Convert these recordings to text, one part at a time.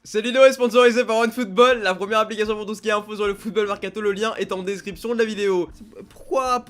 Cette vidéo est sponsorisée par OneFootball, la première application pour tout ce qui est info sur le football mercato. Le lien est en description de la vidéo. Pourquoi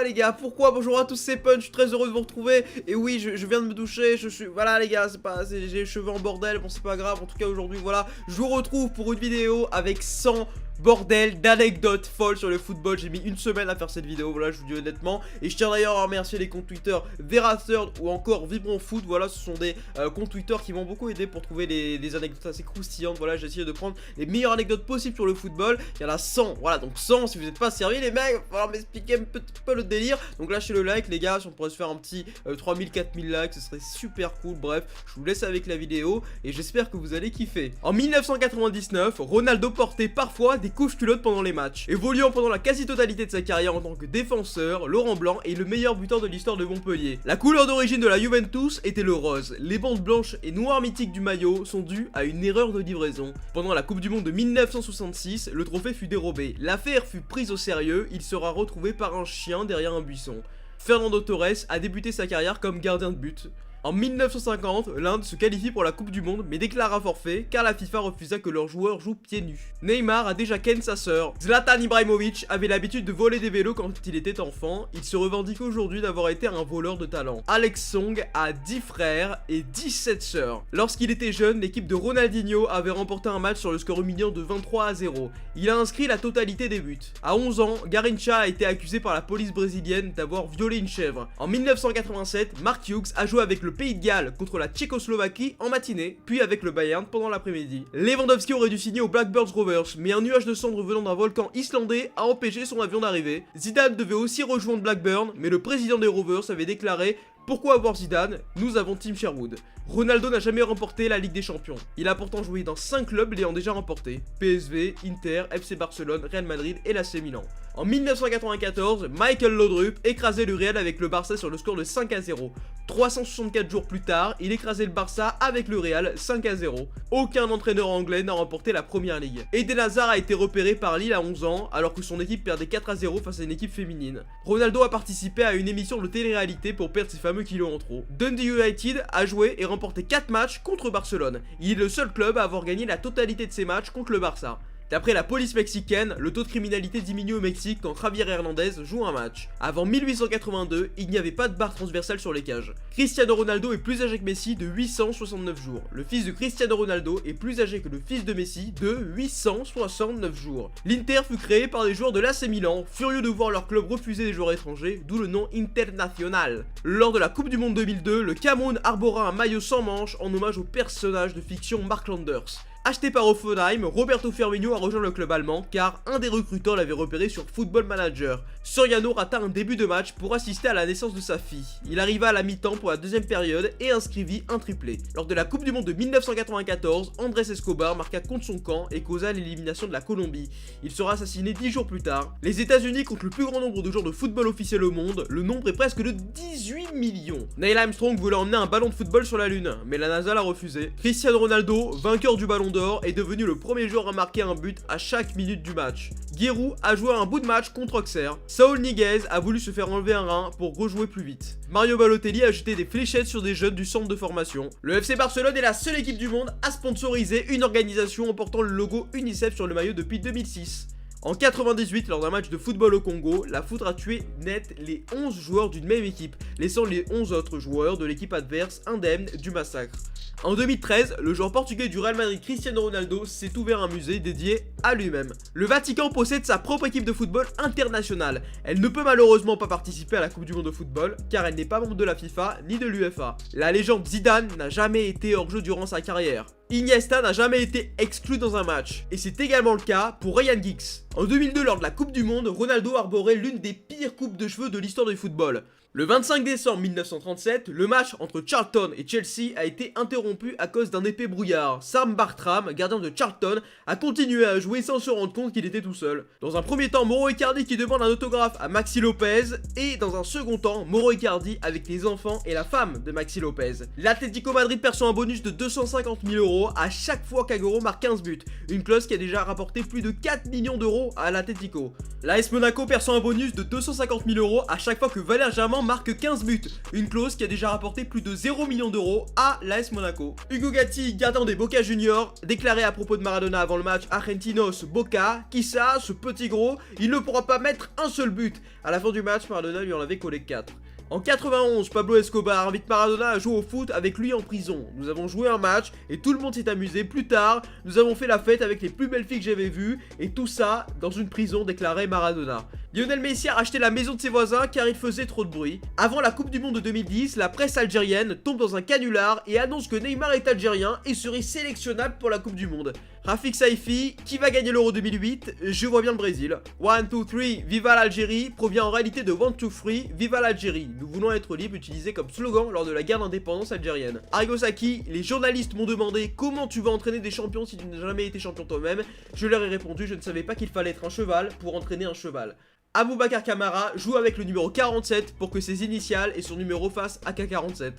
les gars? Pourquoi? Bonjour à tous, c'est Punch, je suis très heureux de vous retrouver. Et oui, je viens de me doucher, voilà les gars, j'ai les cheveux en bordel, bon c'est pas grave. En tout cas aujourd'hui, voilà, je vous retrouve pour une vidéo avec 100 bordel d'anecdotes folles sur le football. J'ai mis une semaine à faire cette vidéo, voilà, je vous dis honnêtement. Et je tiens d'ailleurs à remercier les comptes Twitter VeraThird ou encore Vibron Foot. Voilà, ce sont des comptes Twitter qui m'ont beaucoup aidé pour trouver des anecdotes assez croustillantes. Voilà, j'ai essayé de prendre les meilleures anecdotes possibles sur le football. Il y en a 100, voilà, donc 100. Si vous n'êtes pas servi les mecs, il va falloir m'expliquer un petit peu le délire. Donc lâchez le like les gars, si on pourrait se faire un petit 3000, 4000 likes, ce serait super cool. Bref, je vous laisse avec la vidéo et j'espère que vous allez kiffer. En 1999, Ronaldo portait parfois des couches-culottes pendant les matchs. Évoluant pendant la quasi-totalité de sa carrière en tant que défenseur, Laurent Blanc est le meilleur buteur de l'histoire de Montpellier. La couleur d'origine de la Juventus était le rose. Les bandes blanches et noires mythiques du maillot sont dues à une erreur de livraison. Pendant la Coupe du Monde de 1966, le trophée fut dérobé. L'affaire fut prise au sérieux, il sera retrouvé par un chien derrière un buisson. Fernando Torres a débuté sa carrière comme gardien de but. En 1950, l'Inde se qualifie pour la Coupe du Monde mais déclara forfait car la FIFA refusa que leurs joueurs jouent pieds nus. Neymar a déjà ken sa sœur. Zlatan Ibrahimovic avait l'habitude de voler des vélos quand il était enfant. Il se revendique aujourd'hui d'avoir été un voleur de talent. Alex Song a 10 frères et 17 sœurs. Lorsqu'il était jeune, l'équipe de Ronaldinho avait remporté un match sur le score humiliant de 23-0. Il a inscrit la totalité des buts. À 11 ans, Garrincha a été accusé par la police brésilienne d'avoir violé une chèvre. En 1987, Mark Hughes a joué avec le Pays de Galles contre la Tchécoslovaquie en matinée, puis avec le Bayern pendant l'après-midi. Lewandowski aurait dû signer aux Blackbirds Rovers, mais un nuage de cendres venant d'un volcan islandais a empêché son avion d'arriver. Zidane devait aussi rejoindre Blackburn, mais le président des Rovers avait déclaré: pourquoi avoir Zidane? Nous avons Tim Sherwood. Ronaldo n'a jamais remporté la Ligue des Champions. Il a pourtant joué dans 5 clubs l'ayant déjà remporté: PSV, Inter, FC Barcelone, Real Madrid et l'AC Milan. En 1994, Michael Laudrup écrasait le Real avec le Barça sur le score de 5-0. 364 jours plus tard, il écrasait le Barça avec le Real 5-0. Aucun entraîneur anglais n'a remporté la première ligue. Eden Hazard a été repéré par Lille à 11 ans alors que son équipe perdait 4-0 face à une équipe féminine. Ronaldo a participé à une émission de télé-réalité pour perdre ses fameux kilos en trop. Dundee United a joué et remporté 4 matchs contre Barcelone. Il est le seul club à avoir gagné la totalité de ses matchs contre le Barça. D'après la police mexicaine, le taux de criminalité diminue au Mexique quand Javier Hernandez joue un match. Avant 1882, il n'y avait pas de barre transversale sur les cages. Cristiano Ronaldo est plus âgé que Messi de 869 jours. Le fils de Cristiano Ronaldo est plus âgé que le fils de Messi de 869 jours. L'Inter fut créé par des joueurs de l'AC Milan, furieux de voir leur club refuser des joueurs étrangers, d'où le nom International. Lors de la Coupe du Monde 2002, le Cameroun arbora un maillot sans manches en hommage au personnage de fiction Mark Landers. Acheté par Hoffenheim, Roberto Firmino a rejoint le club allemand car un des recruteurs l'avait repéré sur Football Manager. Soriano rata un début de match pour assister à la naissance de sa fille. Il arriva à la mi-temps pour la deuxième période et inscrivit un triplé. Lors de la Coupe du Monde de 1994, Andrés Escobar marqua contre son camp et causa l'élimination de la Colombie. Il sera assassiné 10 jours plus tard. Les États-Unis comptent le plus grand nombre de joueurs de football officiel au monde, le nombre est presque de 18 millions. Neil Armstrong voulait emmener un ballon de football sur la Lune, mais la NASA l'a refusé. Cristiano Ronaldo, vainqueur du Ballon d'Or, est devenu le premier joueur à marquer un but à chaque minute du match. Giroud a joué un bout de match contre Auxerre. Saúl Ñíguez a voulu se faire enlever un rein pour rejouer plus vite. Mario Balotelli a jeté des fléchettes sur des jeunes du centre de formation. Le FC Barcelone est la seule équipe du monde à sponsoriser une organisation en portant le logo UNICEF sur le maillot depuis 2006. En 98, lors d'un match de football au Congo, la foudre a tué net les 11 joueurs d'une même équipe, laissant les 11 autres joueurs de l'équipe adverse indemnes du massacre. En 2013, le joueur portugais du Real Madrid Cristiano Ronaldo s'est ouvert un musée dédié à lui-même. Le Vatican possède sa propre équipe de football internationale. Elle ne peut malheureusement pas participer à la Coupe du Monde de football car elle n'est pas membre de la FIFA ni de l'UEFA. La légende Zidane n'a jamais été hors jeu durant sa carrière. Iniesta n'a jamais été exclu dans un match, et c'est également le cas pour Ryan Giggs. En 2002, lors de la Coupe du Monde, Ronaldo arborait l'une des pires coupes de cheveux de l'histoire du football. Le 25 décembre 1937, le match entre Charlton et Chelsea a été interrompu à cause d'un épais brouillard. Sam Bartram, gardien de Charlton, a continué à jouer sans se rendre compte qu'il était tout seul. Dans un premier temps, Mauro Icardi qui demande un autographe à Maxi Lopez, et dans un second temps, Mauro Icardi avec les enfants et la femme de Maxi Lopez. L'Atlético Madrid perçoit un bonus de 250 000 d'euros à chaque fois qu'Agüero marque 15 buts, une clause qui a déjà rapporté plus de 4 millions d'euros à l'Atlético. L'AS Monaco perçoit un bonus de 250 000 euros à chaque fois que Valère Germain marque 15 buts, une clause qui a déjà rapporté plus de 0 millions d'euros à l'AS Monaco. Hugo Gatti, gardien des Boca Juniors, déclaré à propos de Maradona avant le match Argentinos Boca, qui ça, ce petit gros, il ne pourra pas mettre un seul but. À la fin du match, Maradona lui en avait collé 4. En 91, Pablo Escobar invite Maradona à jouer au foot avec lui en prison. Nous avons joué un match et tout le monde s'est amusé. Plus tard, nous avons fait la fête avec les plus belles filles que j'avais vues et tout ça dans une prison, déclarait Maradona. Lionel Messi a racheté la maison de ses voisins car il faisait trop de bruit. Avant la Coupe du Monde de 2010, la presse algérienne tombe dans un canular et annonce que Neymar est algérien et serait sélectionnable pour la Coupe du Monde. Rafik Saifi, qui va gagner l'Euro 2008? Je vois bien le Brésil. 1, 2, 3, viva l'Algérie provient en réalité de 1, 2, 3, viva l'Algérie. Nous voulons être libres, utilisé comme slogan lors de la guerre d'indépendance algérienne. Arrigo Sacchi, les journalistes m'ont demandé comment tu vas entraîner des champions si tu n'as jamais été champion toi-même. Je leur ai répondu, je ne savais pas qu'il fallait être un cheval pour entraîner un cheval. Aboubacar Kamara joue avec le numéro 47 pour que ses initiales et son numéro fassent AK-47.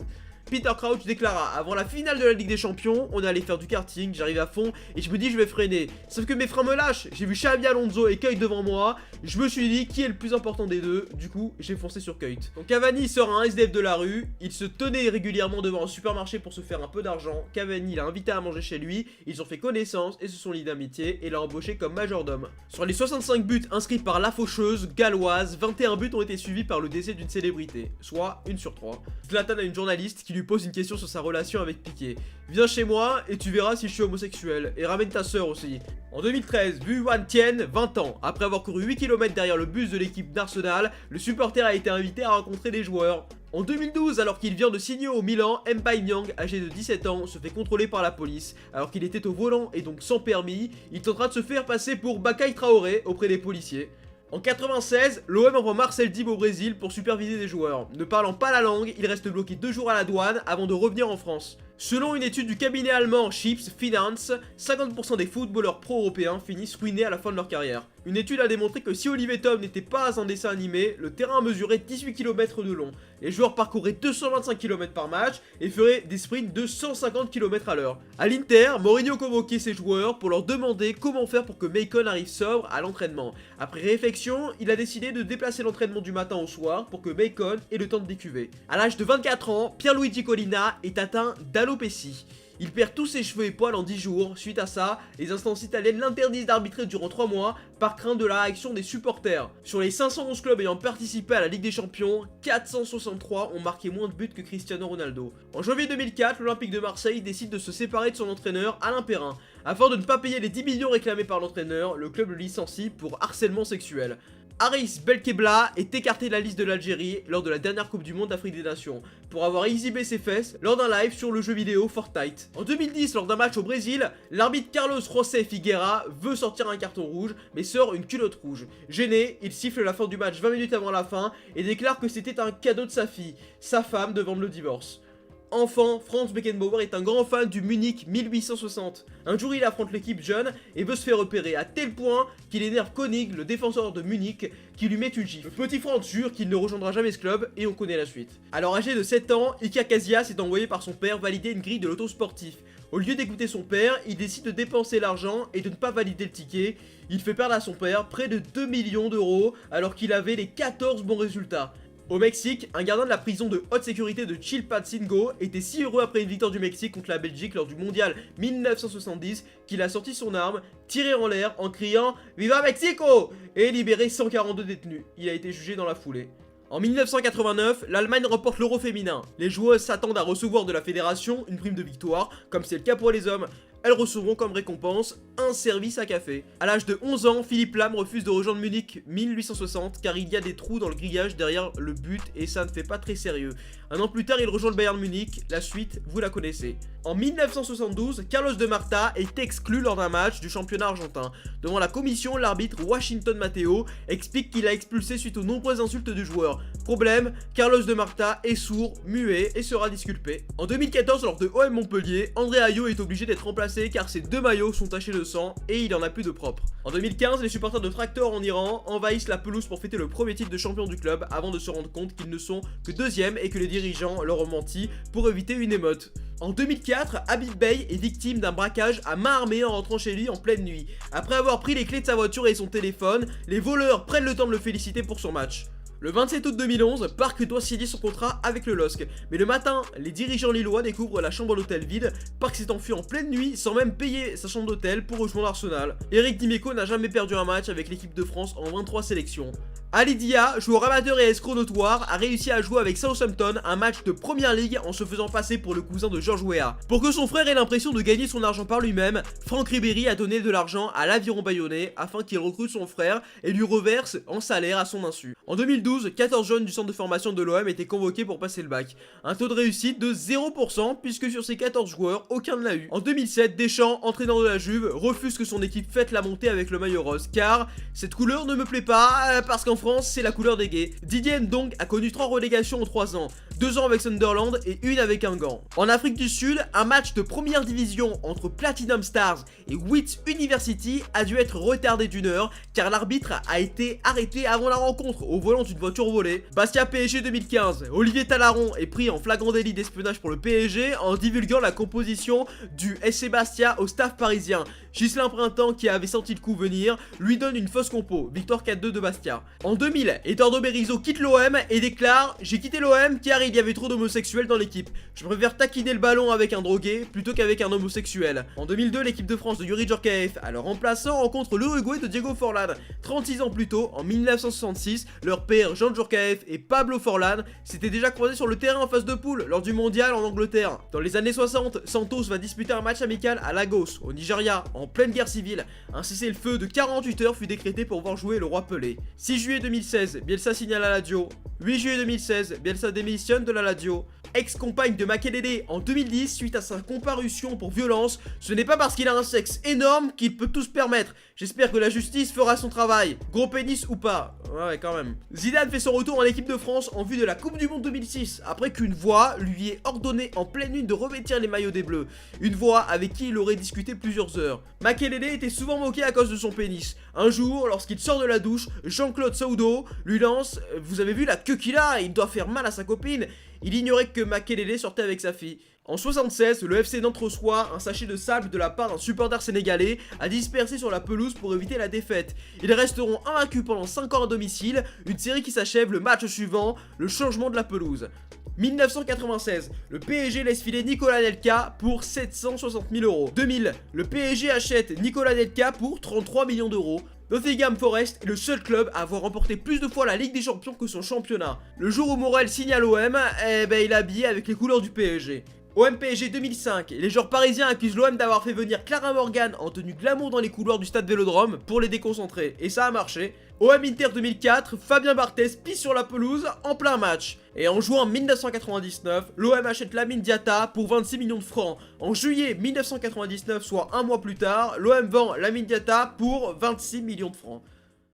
Peter Crouch déclara: avant la finale de la Ligue des Champions, on allait faire du karting, j'arrive à fond et je me dis je vais freiner. Sauf que mes freins me lâchent, j'ai vu Xabi Alonso et Kuyt devant moi, je me suis dit qui est le plus important des deux, du coup j'ai foncé sur Kuyt. Donc Cavani sort un SDF de la rue, il se tenait régulièrement devant un supermarché pour se faire un peu d'argent, Cavani l'a invité à manger chez lui, ils ont fait connaissance et se sont liés d'amitié et l'a embauché comme majordome. Sur les 65 buts inscrits par la faucheuse galloise, 21 buts ont été suivis par le décès d'une célébrité, soit 1 sur 3. Zlatan a une journaliste qui lui pose une question sur sa relation avec Piqué. Viens chez moi et tu verras si je suis homosexuel. Et ramène ta sœur aussi. En 2013, Vu Wan Tien, 20 ans. Après avoir couru 8 km derrière le bus de l'équipe d'Arsenal, le supporter a été invité à rencontrer des joueurs. En 2012, alors qu'il vient de signer au Milan, Mbaye Niang, âgé de 17 ans, se fait contrôler par la police. Alors qu'il était au volant et donc sans permis, il tentera de se faire passer pour Bakay Traoré auprès des policiers. En 96, l'OM envoie Marcel Dib au Brésil pour superviser des joueurs. Ne parlant pas la langue, il reste bloqué 2 jours à la douane avant de revenir en France. Selon une étude du cabinet allemand Chips Finance, 50% des footballeurs pro-européens finissent ruinés à la fin de leur carrière. Une étude a démontré que si Olivier Tom n'était pas un dessin animé, le terrain mesurait 18 km de long. Les joueurs parcouraient 225 km par match et feraient des sprints de 150 km à l'heure. À l'Inter, Mourinho convoquait ses joueurs pour leur demander comment faire pour que Maicon arrive sobre à l'entraînement. Après réflexion, il a décidé de déplacer l'entraînement du matin au soir pour que Maicon ait le temps de décuver. À l'âge de 24 ans, Pierluigi Collina est atteint d'alopécie. Il perd tous ses cheveux et poils en 10 jours. Suite à ça, les instances italiennes l'interdisent d'arbitrer durant 3 mois par crainte de la réaction des supporters. Sur les 511 clubs ayant participé à la Ligue des Champions, 463 ont marqué moins de buts que Cristiano Ronaldo. En janvier 2004, l'Olympique de Marseille décide de se séparer de son entraîneur Alain Perrin. Afin de ne pas payer les 10 millions réclamés par l'entraîneur, le club le licencie pour harcèlement sexuel. Haris Belkebla est écarté de la liste de l'Algérie lors de la dernière Coupe du Monde d'Afrique des Nations pour avoir exhibé ses fesses lors d'un live sur le jeu vidéo Fortnite. En 2010, lors d'un match au Brésil, l'arbitre Carlos José Figueira veut sortir un carton rouge mais sort une culotte rouge. Gêné, il siffle la fin du match 20 minutes avant la fin et déclare que c'était un cadeau de sa fille. Sa femme demande le divorce. Enfant, Franz Beckenbauer est un grand fan du Munich 1860. Un jour, il affronte l'équipe jeune et veut se faire repérer à tel point qu'il énerve Koenig, le défenseur de Munich, qui lui met une gifle. Le petit Franz jure qu'il ne rejoindra jamais ce club et on connaît la suite. Alors âgé de 7 ans, Iker Casillas est envoyé par son père valider une grille de l'auto sportif. Au lieu d'écouter son père, il décide de dépenser l'argent et de ne pas valider le ticket. Il fait perdre à son père près de 2 millions d'euros alors qu'il avait les 14 bons résultats. Au Mexique, un gardien de la prison de haute sécurité de Chilpancingo était si heureux après une victoire du Mexique contre la Belgique lors du mondial 1970 qu'il a sorti son arme, tiré en l'air en criant « Viva Mexico !» et libéré 142 détenus. Il a été jugé dans la foulée. En 1989, l'Allemagne remporte l'Euro féminin. Les joueuses s'attendent à recevoir de la fédération une prime de victoire, comme c'est le cas pour les hommes. Elles recevront comme récompense un service à café. À l'âge de 11 ans, Philippe Lahm refuse de rejoindre Munich 1860 car il y a des trous dans le grillage derrière le but et ça ne fait pas très sérieux. Un an plus tard, il rejoint le Bayern Munich, la suite, vous la connaissez. En 1972, Carlos de Marta est exclu lors d'un match du championnat argentin. Devant la commission, l'arbitre Washington Mateo explique qu'il a expulsé suite aux nombreuses insultes du joueur. Problème, Carlos de Marta est sourd, muet et sera disculpé. En 2014, lors de OM Montpellier, André Ayew est obligé d'être remplacé passer car ces deux maillots sont tachés de sang et il en a plus de propre. En 2015, les supporters de Tractor en Iran envahissent la pelouse pour fêter le premier titre de champion du club avant de se rendre compte qu'ils ne sont que deuxième et que les dirigeants leur ont menti pour éviter une émeute. En 2004, Habib Bey est victime d'un braquage à main armée en rentrant chez lui en pleine nuit. Après avoir pris les clés de sa voiture et son téléphone, les voleurs prennent le temps de le féliciter pour son match. Le 27 août 2011, Park doit signer son contrat avec le LOSC, mais le matin, les dirigeants lillois découvrent la chambre d'hôtel vide. Park s'est enfui en pleine nuit sans même payer sa chambre d'hôtel pour rejoindre Arsenal. Eric Dimeco n'a jamais perdu un match avec l'équipe de France en 23 sélections. Ali Dia, joueur amateur et escroc notoire, a réussi à jouer avec Southampton un match de première ligue en se faisant passer pour le cousin de George Weah. Pour que son frère ait l'impression de gagner son argent par lui-même, Franck Ribéry a donné de l'argent à l'Aviron Bayonnais afin qu'il recrute son frère et lui reverse en salaire à son insu. En 2012, 14 jeunes du centre de formation de l'OM étaient convoqués pour passer le bac. Un taux de réussite de 0% puisque sur ces 14 joueurs, aucun ne l'a eu. En 2007, Deschamps, entraîneur de la Juve, refuse que son équipe fête la montée avec le maillot rose car cette couleur ne me plaît pas parce qu'en France, c'est la couleur des gays. Didier Ndong a connu 3 relégations en 3 ans, 2 ans avec Sunderland et 1 avec Guingamp. En Afrique du Sud, un match de première division entre Platinum Stars et Wits University a dû être retardé d'1 heure car l'arbitre a été arrêté avant la rencontre au volant d'une voiture volée. Bastia PSG 2015, Olivier Talaron est pris en flagrant délit d'espionnage pour le PSG en divulguant la composition du SC Bastia au staff parisien. Ghislain Printemps, qui avait senti le coup venir, lui donne une fausse compo, victoire 4-2 de Bastia. En 2000, Eduardo Berizzo quitte l'OM et déclare: j'ai quitté l'OM car il y avait trop d'homosexuels dans l'équipe. Je préfère taquiner le ballon avec un drogué plutôt qu'avec un homosexuel. En 2002, l'équipe de France de Yuri Djorkaeff, alors remplaçant, rencontre l'Uruguay de Diego Forlán. 36 ans plus tôt, en 1966, leur père Jean Djorkaeff et Pablo Forlán s'étaient déjà croisés sur le terrain en phase de poule lors du mondial en Angleterre. Dans les années 60, Santos va disputer un match amical à Lagos, au Nigeria, en pleine guerre civile. Un cessez-le-feu de 48 heures fut décrété pour voir jouer le roi Pelé. 6 juillet 2016, Bielsa signe à la Lazio. 8 juillet 2016, Bielsa démissionne de la Lazio. Ex-compagne de Makelele en 2010 suite à sa comparution pour violence. Ce n'est pas parce qu'il a un sexe énorme qu'il peut tout se permettre. J'espère que la justice fera son travail. Gros pénis ou pas. Ouais, quand même. Zidane fait son retour en équipe de France en vue de la Coupe du Monde 2006 après qu'une voix lui ait ordonné en pleine lune de revêtir les maillots des Bleus. Une voix avec qui il aurait discuté plusieurs heures. Makelele était souvent moqué à cause de son pénis. Un jour, lorsqu'il sort de la douche, Jean-Claude Saudo lui lance: vous avez vu la queue qu'il a, il doit faire mal à sa copine. Il ignorait que Makelele sortait avec sa fille. En 76, le FC Nantes reçoit un sachet de sable de la part d'un supporter sénégalais à disperser sur la pelouse pour éviter la défaite. Ils resteront invaincus pendant 5 ans à domicile, une série qui s'achève le match suivant, le changement de la pelouse. 1996, le PSG laisse filer Nicolas Anelka pour 760 000 euros. 2000, le PSG achète Nicolas Anelka pour 33 millions d'euros. Nottingham Forest est le seul club à avoir remporté plus de fois la Ligue des Champions que son championnat. Le jour où Morel signe à l'OM, il est habillé avec les couleurs du PSG. OM PSG 2005, les joueurs parisiens accusent l'OM d'avoir fait venir Clara Morgan en tenue glamour dans les couloirs du stade Vélodrome pour les déconcentrer, et ça a marché. OM Inter 2004, Fabien Barthez pisse sur la pelouse en plein match. Et en juin 1999, l'OM achète Lamine Diatta pour 26 millions de francs. En juillet 1999, soit un mois plus tard, l'OM vend Lamine Diatta pour 26 millions de francs.